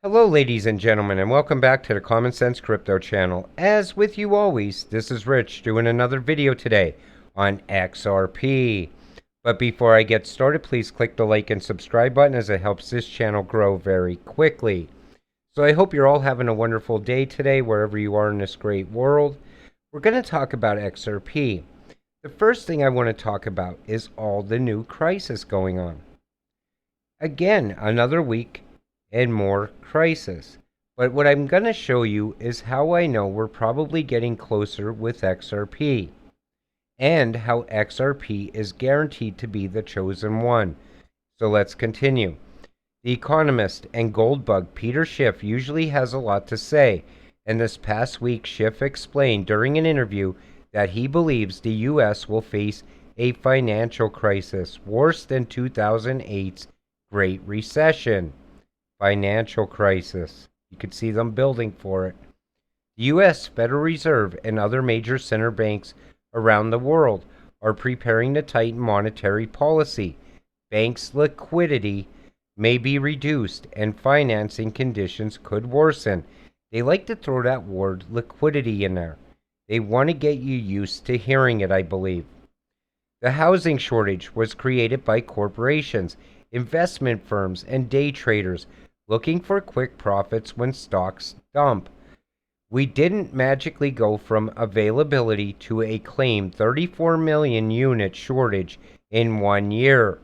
Hello, ladies and gentlemen, and welcome back to the Common Sense Crypto channel. As with you always, this is Rich doing another video today on XRP. But before I get started, please click the like and subscribe button as it helps this channel grow very quickly. So I hope you're all having a wonderful day today, wherever you are in this great world. We're going to talk about XRP. The first thing I want to talk about is all the new crisis going on. Again, another week and more crisis. But what I'm going to show you is how I know we're probably getting closer with XRP, and how XRP is guaranteed to be the chosen one. So let's continue. The economist and gold bug Peter Schiff usually has a lot to say, and this past week Schiff explained during an interview that he believes the US will face a financial crisis worse than 2008's Great Recession. Financial crisis. You could see them building for it. The U.S. Federal Reserve and other major center banks around the world are preparing to tighten monetary policy. Banks' liquidity may be reduced and financing conditions could worsen. They like to throw that word liquidity in there. They want to get you used to hearing it, I believe. The housing shortage was created by corporations, investment firms, and day traders looking for quick profits when stocks dump. We didn't magically go from availability to a claimed 34 million unit shortage in 1 year.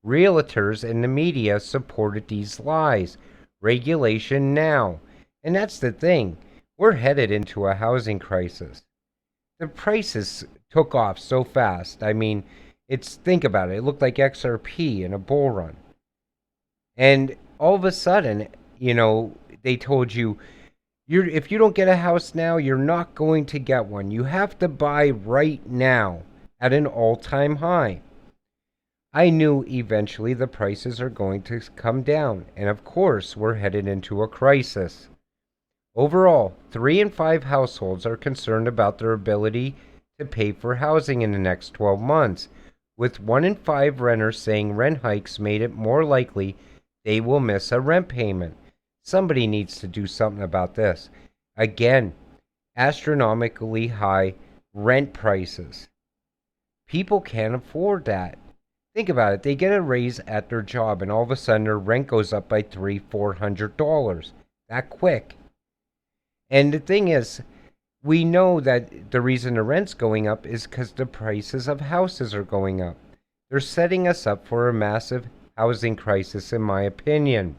Realtors and the media supported these lies. Regulation now. And that's the thing. We're headed into a housing crisis. The prices took off so fast. I mean, think about it. It looked like XRP in a bull run. And all of a sudden, they told you, if you don't get a house now, you're not going to get one. You have to buy right now at an all-time high. I knew eventually the prices are going to come down, and of course, we're headed into a crisis. Overall, 3 in 5 households are concerned about their ability to pay for housing in the next 12 months, with 1 in 5 renters saying rent hikes made it more likely they will miss a rent payment. Somebody needs to do something about this. Again, astronomically high rent prices. People can't afford that. Think about it. They get a raise at their job and all of a sudden their rent goes up by $300-$400. That quick. And the thing is, we know that the reason the rent's going up is because the prices of houses are going up. They're setting us up for a massive housing crisis, in my opinion.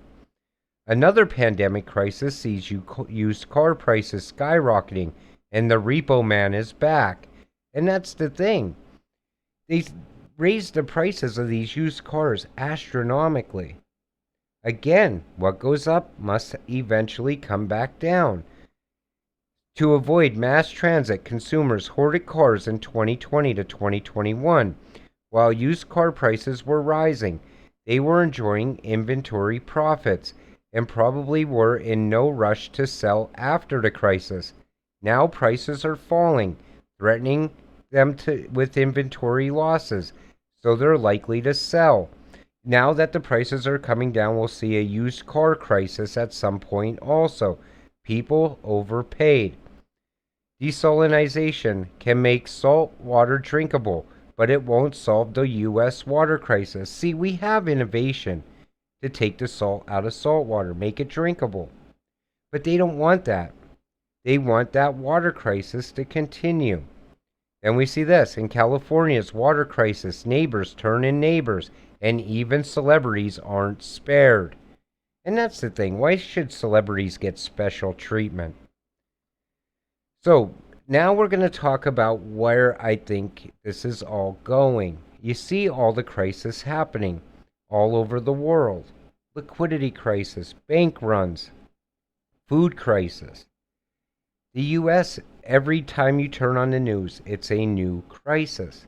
Another pandemic crisis sees used car prices skyrocketing, and the repo man is back. And that's the thing. They raised the prices of these used cars astronomically. Again, what goes up must eventually come back down. To avoid mass transit, consumers hoarded cars in 2020 to 2021. While used car prices were rising, they were enjoying inventory profits and probably were in no rush to sell after the crisis. Now prices are falling, threatening them with inventory losses, so they're likely to sell. Now that the prices are coming down, we'll see a used car crisis at some point also. People overpaid. Desalination can make salt water drinkable, but it won't solve the U.S. water crisis. See, we have innovation to take the salt out of salt water, make it drinkable. But they don't want that. They want that water crisis to continue. Then we see this in California's water crisis. Neighbors turn in neighbors, and even celebrities aren't spared. And that's the thing. Why should celebrities get special treatment? So, now we're going to talk about where I think this is all going. You see all the crisis happening all over the world. Liquidity crisis, bank runs, food crisis. The U.S., every time you turn on the news, it's a new crisis.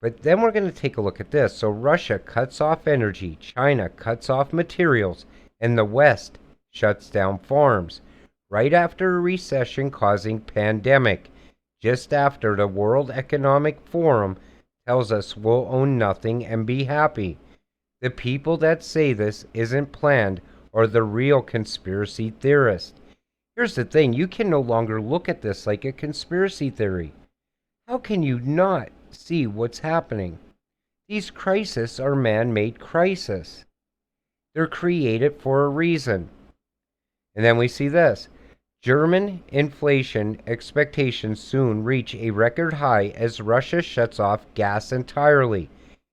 But then we're going to take a look at this. So Russia cuts off energy, China cuts off materials, and the West shuts down farms. Right after a recession causing pandemic, just after the World Economic Forum tells us we'll own nothing and be happy. The people that say this isn't planned are the real conspiracy theorists. Here's the thing, you can no longer look at this like a conspiracy theory. How can you not see what's happening? These crises are man-made crises. They're created for a reason. And then we see this. German inflation expectations soon reach a record high as Russia shuts off gas entirely.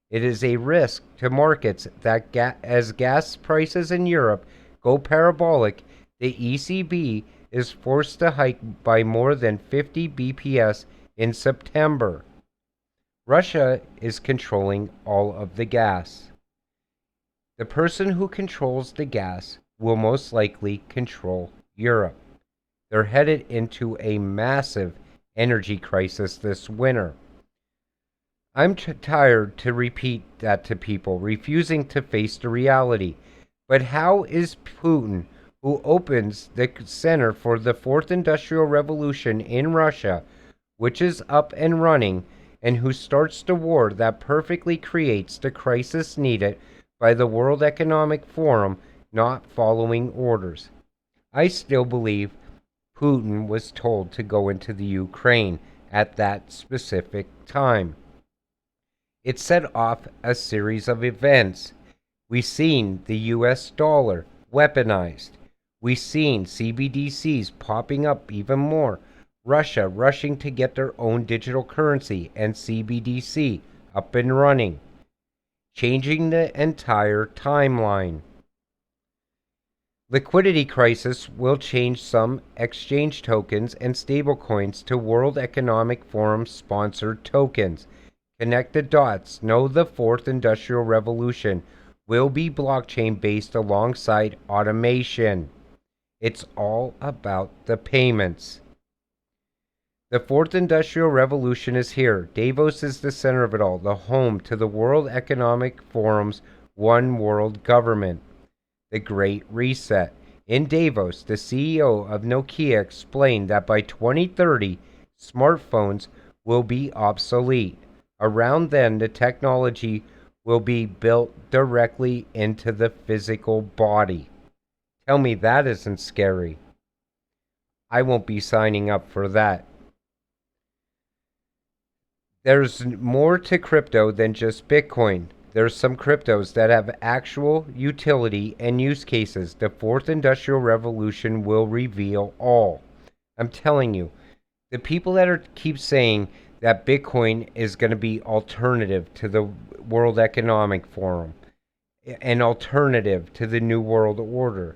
It is a risk to markets that as gas prices in Europe go parabolic, the ECB is forced to hike by more than 50 bps in September. Russia is controlling all of the gas. The person who controls the gas will most likely control Europe. They're headed into a massive energy crisis this winter. I'm tired to repeat that to people, refusing to face the reality. But how is Putin, who opens the center for the fourth industrial revolution in Russia, which is up and running, and who starts the war that perfectly creates the crisis needed by the World Economic Forum, not following orders? I still believe Putin was told to go into the Ukraine at that specific time. It set off a series of events. We've seen the US dollar weaponized. We've seen CBDCs popping up even more. Russia rushing to get their own digital currency and CBDC up and running, changing the entire timeline. Liquidity crisis will change some exchange tokens and stablecoins to World Economic Forum sponsored tokens. Connect the dots. Know the fourth industrial revolution will be blockchain based alongside automation. It's all about the payments. The fourth industrial revolution is here. Davos is the center of it all, the home to the World Economic Forum's one world government. The Great Reset. In Davos, the CEO of Nokia explained that by 2030, smartphones will be obsolete. Around then, the technology will be built directly into the physical body. Tell me that isn't scary. I won't be signing up for that. There's more to crypto than just Bitcoin. There's some cryptos that have actual utility and use cases. The fourth industrial revolution will reveal all. I'm telling you, the people that keep saying that Bitcoin is going to be alternative to the World Economic Forum, an alternative to the New World Order,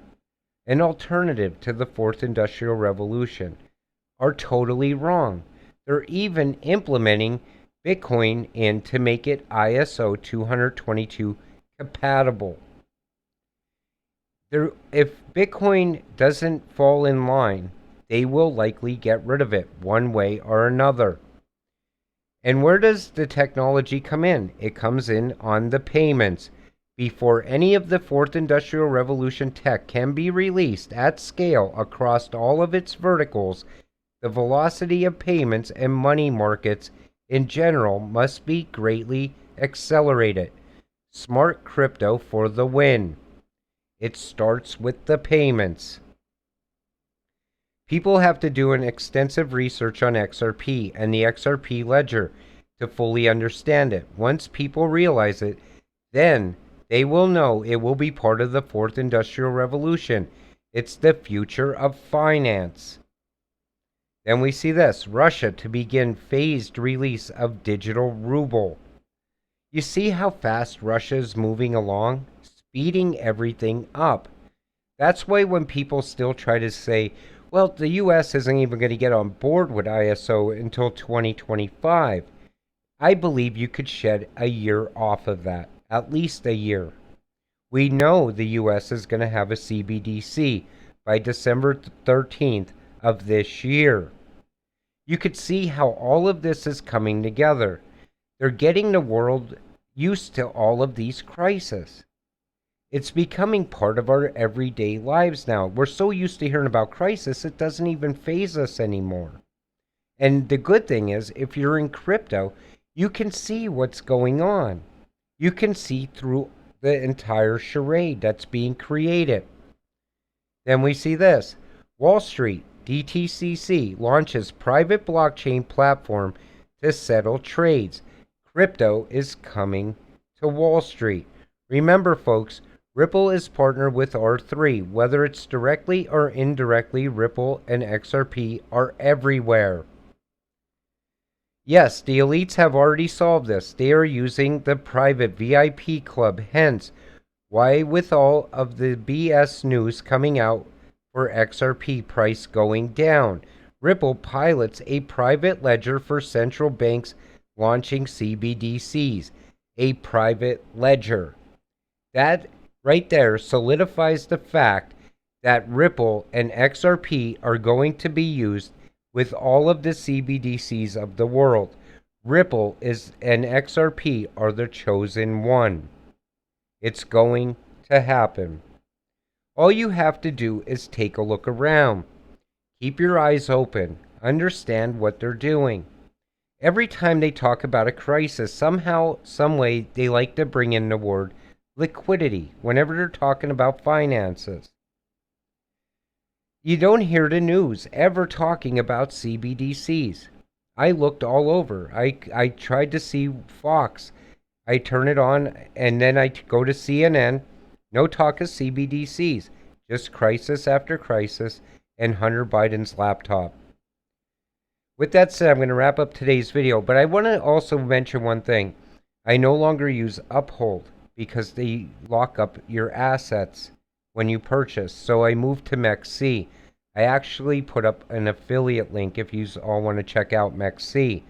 an alternative to the fourth industrial revolution, are totally wrong. They're even implementing Bitcoin in to make it ISO 222 compatible. If Bitcoin doesn't fall in line, they will likely get rid of it one way or another. And where does the technology come in? It comes in on the payments. Before any of the fourth industrial revolution tech can be released at scale across all of its verticals, the velocity of payments and money markets in general must be greatly accelerated. Smart crypto for the win. It starts with the payments. People have to do an extensive research on XRP and the XRP ledger to fully understand it. Once people realize it, then they will know it will be part of the fourth industrial revolution. It's the future of finance. Then we see this, Russia to begin phased release of digital ruble. You see how fast Russia is moving along? Speeding everything up. That's why when people still try to say, well, the US isn't even going to get on board with ISO until 2025, I believe you could shed a year off of that, at least a year. We know the US is going to have a CBDC by December 13th of this year. You could see how all of this is coming together. They're getting the world used to all of these crises. It's becoming part of our everyday lives now. We're so used to hearing about crisis, it doesn't even faze us anymore. And the good thing is, if you're in crypto, you can see what's going on. You can see through the entire charade that's being created. Then we see this. Wall Street, DTCC, launches private blockchain platform to settle trades. Crypto is coming to Wall Street. Remember, folks, Ripple is partnered with R3. Whether it's directly or indirectly, Ripple and XRP are everywhere. Yes, the elites have already solved this. They are using the private VIP club. Hence, why with all of the BS news coming out for XRP price going down, Ripple pilots a private ledger for central banks launching CBDCs. A private ledger. That right there solidifies the fact that Ripple and XRP are going to be used with all of the CBDCs of the world. Ripple is and XRP are the chosen one. It's going to happen. All you have to do is take a look around. Keep your eyes open. Understand what they're doing. Every time they talk about a crisis, somehow, some way, they like to bring in the word liquidity whenever they're talking about finances. You don't hear the news ever talking about CBDCs. I looked all over. I tried to see Fox. I turn it on and then I go to CNN. No talk of CBDCs. Just crisis after crisis and Hunter Biden's laptop. With that said, I'm going to wrap up today's video, but I want to also mention one thing. I no longer use Uphold because they lock up your assets when you purchase. So I moved to MEXC. I actually put up an affiliate link if you all want to check out MEXC.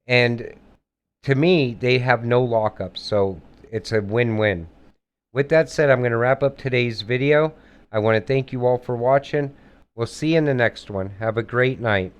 And to me, they have no lockup, so it's a win-win. With that said, I'm going to wrap up today's video. I want to thank you all for watching. We'll see you in the next one. Have a great night.